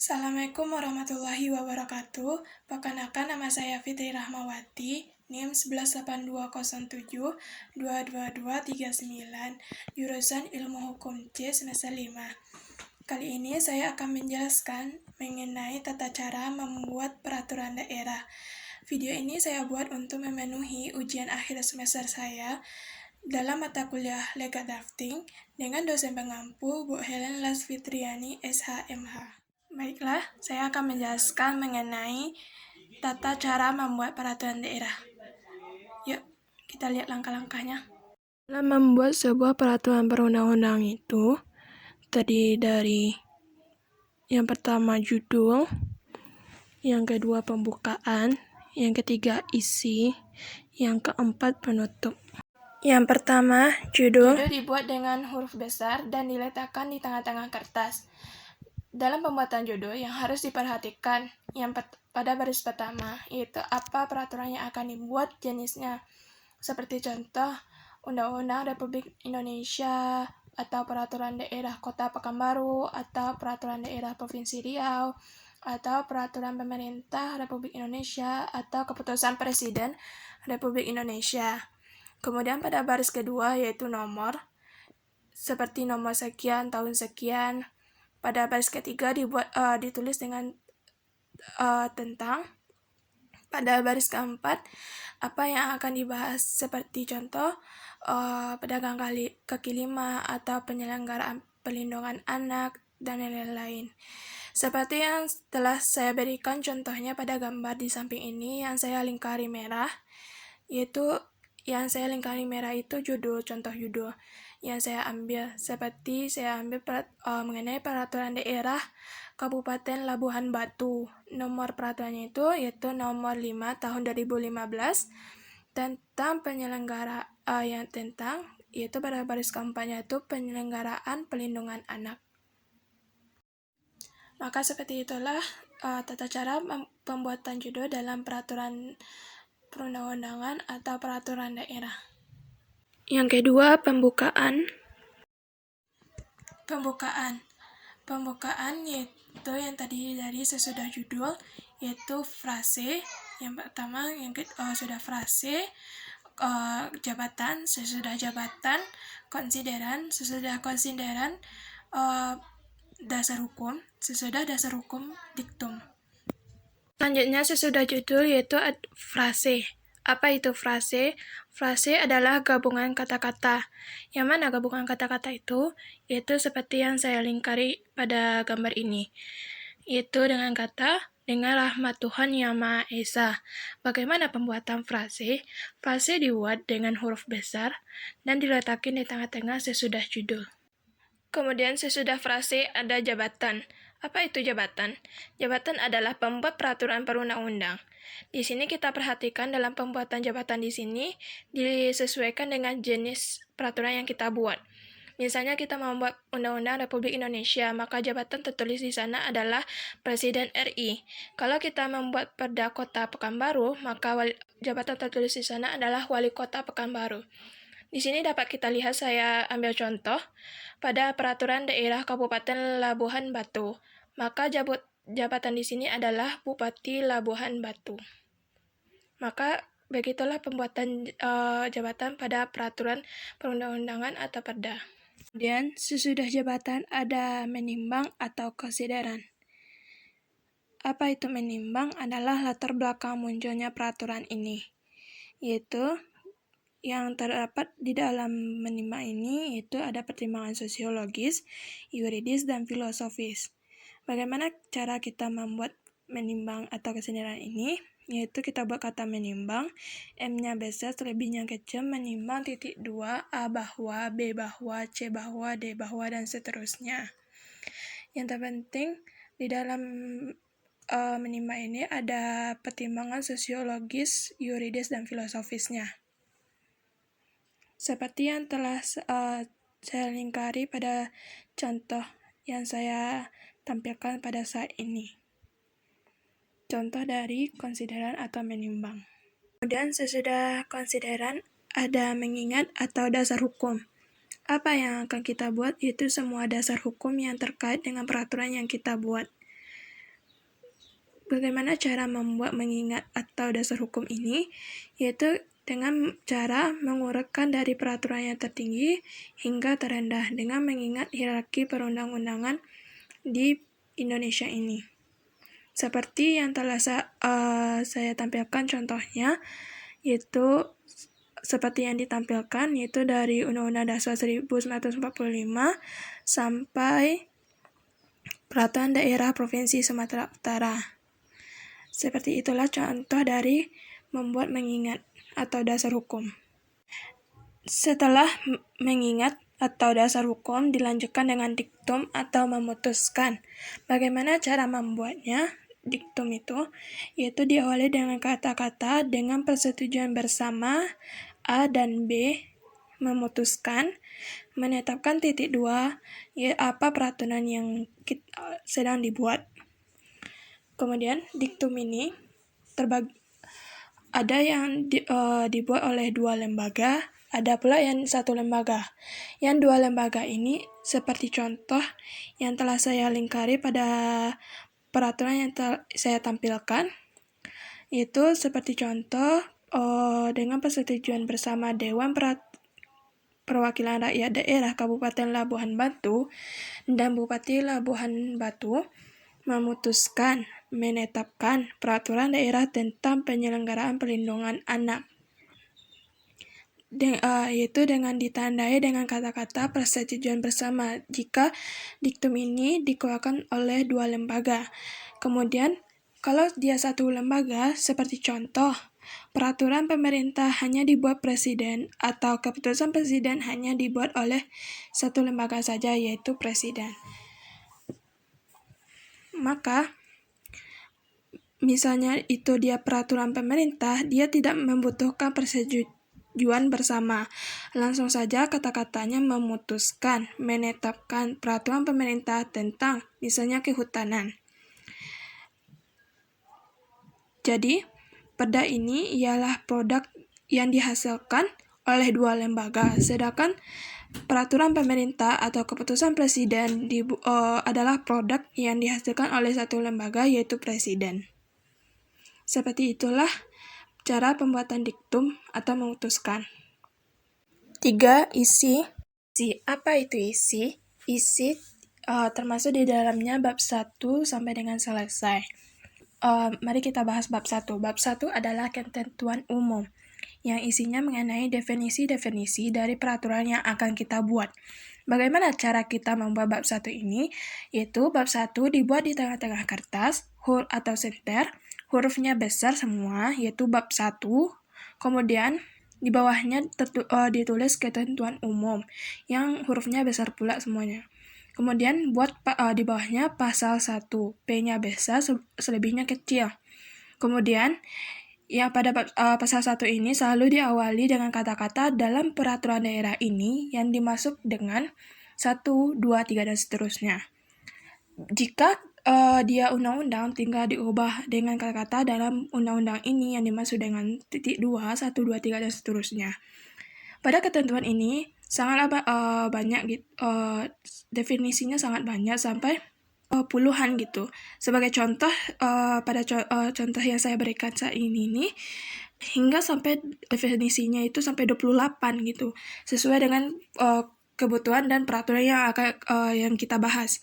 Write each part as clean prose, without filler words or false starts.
Assalamualaikum warahmatullahi wabarakatuh. Perkenalkan nama saya Fitri Rahmawati, NIM 18207222239, jurusan Ilmu Hukum C semester 5. Kali ini saya akan menjelaskan mengenai tata cara membuat peraturan daerah. Video ini saya buat untuk memenuhi ujian akhir semester saya dalam mata kuliah Legal Drafting dengan dosen pengampu Bu Helen Lasfitriani SHMH. Baiklah, saya akan menjelaskan mengenai tata cara membuat peraturan daerah. Yuk, kita lihat langkah-langkahnya. Dalam membuat sebuah peraturan perundang-undang itu terdiri dari yang pertama judul, yang kedua pembukaan, yang ketiga isi, yang keempat penutup. Yang pertama, judul dibuat dengan huruf besar dan diletakkan di tengah-tengah kertas. Dalam pembuatan judul yang harus diperhatikan yang pada baris pertama, yaitu apa peraturan yang akan dibuat, jenisnya. Seperti contoh, Undang-Undang Republik Indonesia, atau Peraturan Daerah Kota Pekanbaru, atau Peraturan Daerah Provinsi Riau, atau Peraturan Pemerintah Republik Indonesia, atau Keputusan Presiden Republik Indonesia. Kemudian pada baris kedua, yaitu nomor, seperti nomor sekian, tahun sekian. Pada baris ketiga ditulis dengan tentang. Pada baris keempat, apa yang akan dibahas, seperti contoh pedagang kaki lima atau penyelenggaraan perlindungan anak, dan lain-lain. Seperti yang telah saya berikan contohnya pada gambar di samping ini yang saya lingkari merah, yaitu yang saya lingkari merah itu judul, contoh judul yang saya ambil, seperti saya ambil mengenai peraturan daerah Kabupaten Labuhan Batu. Nomor peraturannya yaitu nomor 5 tahun 2015 tentang yaitu pada baris keempatnya itu penyelenggaraan perlindungan anak. Maka seperti itulah tata cara pembuatan judul dalam peraturan perundang-undangan atau peraturan daerah. Yang kedua, pembukaan. Pembukaan yaitu yang tadi dari sesudah judul, yaitu frase. Yang pertama, sudah frase, jabatan, sesudah jabatan, konsideran, sesudah konsideran, dasar hukum, sesudah dasar hukum, diktum. Selanjutnya sesudah judul yaitu frase. Apa itu frase? Frase adalah gabungan kata-kata. Yang mana gabungan kata-kata itu? Yaitu seperti yang saya lingkari pada gambar ini. Yaitu dengan kata, dengan rahmat Tuhan Yang Maha Esa. Bagaimana pembuatan frase? Frase dibuat dengan huruf besar dan diletakkan di tengah-tengah sesudah judul. Kemudian sesudah frase ada jabatan. Apa itu jabatan? Jabatan adalah pembuat peraturan perundang-undang. Di sini kita perhatikan dalam pembuatan jabatan di sini disesuaikan dengan jenis peraturan yang kita buat. Misalnya kita membuat Undang-Undang Republik Indonesia, maka jabatan tertulis di sana adalah Presiden RI. Kalau kita membuat Perda Kota Pekanbaru, maka jabatan tertulis di sana adalah Wali Kota Pekanbaru. Di sini dapat kita lihat, saya ambil contoh pada peraturan daerah Kabupaten Labuhan Batu. Maka jabatan di sini adalah Bupati Labuhan Batu. Maka begitulah pembuatan jabatan pada peraturan perundang-undangan atau perda. Kemudian sesudah jabatan ada menimbang atau konsideran. Apa itu menimbang? Adalah latar belakang munculnya peraturan ini, yaitu yang terdapat di dalam menimbang ini yaitu ada pertimbangan sosiologis, yuridis, dan filosofis. Bagaimana cara kita membuat menimbang atau konsideran ini? Yaitu kita buat kata menimbang, M-nya besar, selebihnya kecil, menimbang, titik 2, A bahwa, B bahwa, C bahwa, D bahwa, dan seterusnya. Yang terpenting di dalam menimbang ini ada pertimbangan sosiologis, yuridis, dan filosofisnya. Seperti yang telah saya lingkari pada contoh yang saya tampilkan pada saat ini. Contoh dari konsideran atau menimbang. Kemudian sesudah konsideran ada mengingat atau dasar hukum. Apa yang akan kita buat? Yaitu semua dasar hukum yang terkait dengan peraturan yang kita buat. Bagaimana cara membuat mengingat atau dasar hukum ini? Yaitu dengan cara mengurutkan dari peraturan yang tertinggi hingga terendah dengan mengingat hierarki perundang-undangan di Indonesia ini. Seperti yang telah saya tampilkan contohnya, yaitu seperti yang ditampilkan, yaitu dari Undang-Undang Dasar 1945 sampai Peraturan Daerah Provinsi Sumatera Utara. Seperti itulah contoh dari membuat mengingat atau dasar hukum. Setelah mengingat atau dasar hukum dilanjutkan dengan diktum atau memutuskan. Bagaimana cara membuatnya? Diktum itu yaitu diawali dengan kata-kata dengan persetujuan bersama A dan B, memutuskan, menetapkan titik 2, apa peraturan yang sedang dibuat. Kemudian diktum ini ada yang dibuat oleh 2 lembaga, ada pula yang 1 lembaga. Yang 2 lembaga ini seperti contoh yang telah saya lingkari pada peraturan yang saya tampilkan, yaitu seperti contoh dengan persetujuan bersama Dewan Perwakilan Rakyat Daerah Kabupaten Labuhan Batu dan Bupati Labuhan Batu memutuskan menetapkan peraturan daerah tentang penyelenggaraan perlindungan anak, yaitu dengan ditandai dengan kata-kata persetujuan bersama jika diktum ini dikeluarkan oleh 2 lembaga. Kemudian kalau dia 1 lembaga, seperti contoh peraturan pemerintah hanya dibuat presiden atau keputusan presiden hanya dibuat oleh 1 lembaga saja, yaitu presiden. Maka misalnya itu dia peraturan pemerintah, dia tidak membutuhkan persetujuan bersama. Langsung saja kata-katanya memutuskan, menetapkan peraturan pemerintah tentang misalnya kehutanan. Jadi, perda ini ialah produk yang dihasilkan oleh 2 lembaga, sedangkan peraturan pemerintah atau keputusan presiden adalah produk yang dihasilkan oleh 1 lembaga, yaitu presiden. Seperti itulah cara pembuatan diktum atau memutuskan. 3. Isi. Apa itu isi? Isi termasuk di dalamnya bab 1 sampai dengan selesai. Mari kita bahas bab 1. Bab 1 adalah ketentuan umum, yang isinya mengenai definisi-definisi dari peraturan yang akan kita buat. Bagaimana cara kita membuat bab 1 ini? Yaitu bab 1 dibuat di tengah-tengah kertas, atau senter, hurufnya besar semua, yaitu bab 1. Kemudian di bawahnya ditulis ketentuan umum, yang hurufnya besar pula semuanya. Kemudian buat di bawahnya pasal 1, P-nya besar, selebihnya kecil. Kemudian yang pada pasal 1 ini selalu diawali dengan kata-kata dalam peraturan daerah ini yang dimaksud dengan 1, 2, 3, dan seterusnya. Jika dia undang-undang, tinggal diubah dengan kata-kata dalam undang-undang ini yang dimaksud dengan titik 2, 1, 2, 3, dan seterusnya. Pada ketentuan ini sangatlah banyak definisinya sangat banyak sampai puluhan gitu. Sebagai contoh, pada contoh yang saya berikan saat ini nih, hingga sampai definisinya itu sampai 28 gitu, sesuai dengan kebutuhan dan peraturan yang kita bahas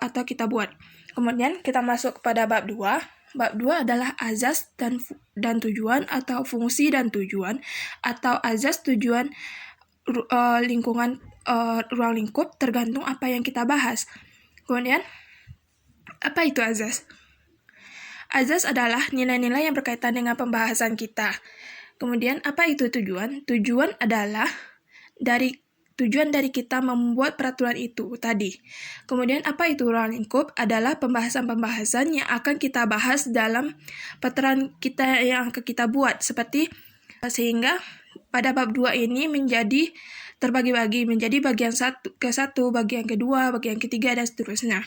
atau kita buat. Kemudian kita masuk kepada bab 2. Bab 2 adalah azas dan tujuan atau fungsi dan tujuan, atau azas, tujuan, lingkungan, ruang lingkup, tergantung apa yang kita bahas. Kemudian, apa itu azas? Azas adalah nilai-nilai yang berkaitan dengan pembahasan kita. Kemudian, apa itu tujuan? Tujuan adalah tujuan dari kita membuat peraturan itu tadi. Kemudian, apa itu ruang lingkup? Adalah pembahasan-pembahasan yang akan kita bahas dalam peraturan kita yang akan kita buat. Sehingga pada bab 2 ini menjadi terbagi-bagi menjadi bagian ke-1, bagian kedua, bagian ketiga, dan seterusnya.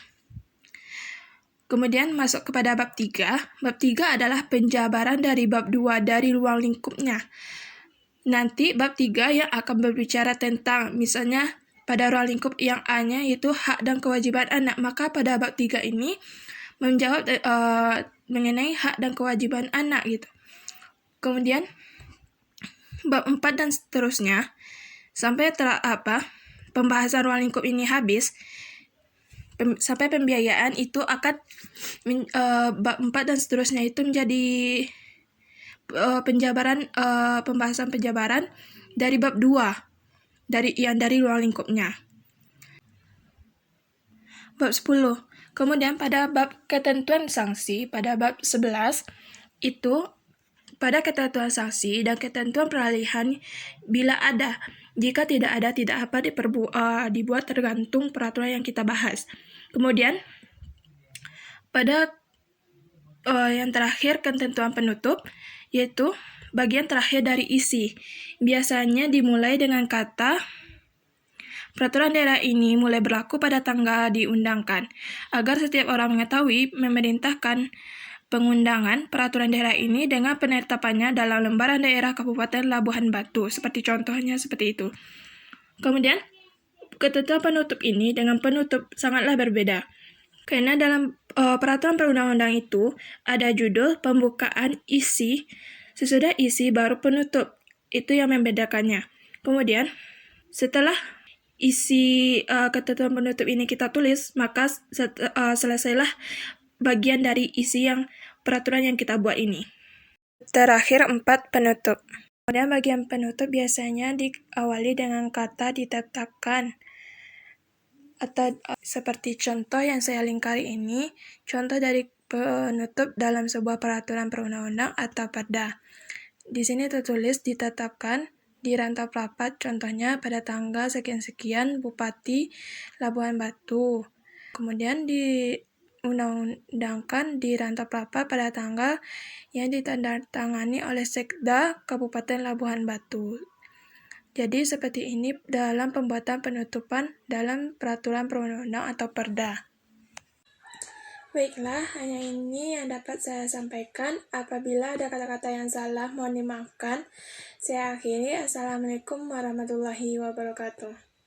Kemudian masuk kepada bab 3. Bab 3 adalah penjabaran dari bab 2 dari ruang lingkupnya. Nanti bab 3 yang akan berbicara tentang misalnya pada ruang lingkup yang A-nya yaitu hak dan kewajiban anak. Maka pada bab 3 ini menjawab mengenai hak dan kewajiban anak gitu. Kemudian bab 4 dan seterusnya sampai pembahasan ruang lingkup ini habis, sampai pembiayaan itu akan bab 4 dan seterusnya itu menjadi pembahasan penjabaran dari bab 2 dari ruang lingkupnya. Bab 10. Kemudian pada bab ketentuan sanksi, pada bab 11 itu pada ketentuan sanksi dan ketentuan peralihan bila ada. Jika tidak ada, tidak apa dibuat tergantung peraturan yang kita bahas. Kemudian pada yang terakhir ketentuan penutup, yaitu bagian terakhir dari isi. Biasanya dimulai dengan kata peraturan daerah ini mulai berlaku pada tanggal diundangkan, agar setiap orang mengetahui memerintahkan pengundangan peraturan daerah ini dengan penetapannya dalam lembaran daerah Kabupaten Labuhan Batu, seperti contohnya seperti itu. Kemudian, ketentuan penutup ini dengan penutup sangatlah berbeda, karena dalam peraturan perundang-undang itu ada judul, pembukaan, isi, sesudah isi baru penutup, itu yang membedakannya. Kemudian, setelah isi ketentuan penutup ini kita tulis, maka selesailah bagian dari isi yang peraturan yang kita buat ini. Terakhir 4 penutup. Kemudian bagian penutup biasanya diawali dengan kata ditetapkan, atau seperti contoh yang saya lingkari ini, contoh dari penutup dalam sebuah peraturan perundang-undang atau perda. Di sini tertulis ditetapkan di rantau rapat, contohnya pada tanggal sekian-sekian Bupati Labuhan Batu. Kemudian diundang-undangkan di rantau rapat pada tanggal yang ditandatangani oleh Sekda Kabupaten Labuhan Batu. Jadi seperti ini dalam pembuatan penutupan dalam peraturan perundang-undang atau perda. Baiklah, hanya ini yang dapat saya sampaikan. Apabila ada kata-kata yang salah, mohon dimaafkan. Saya akhiri. Assalamualaikum warahmatullahi wabarakatuh.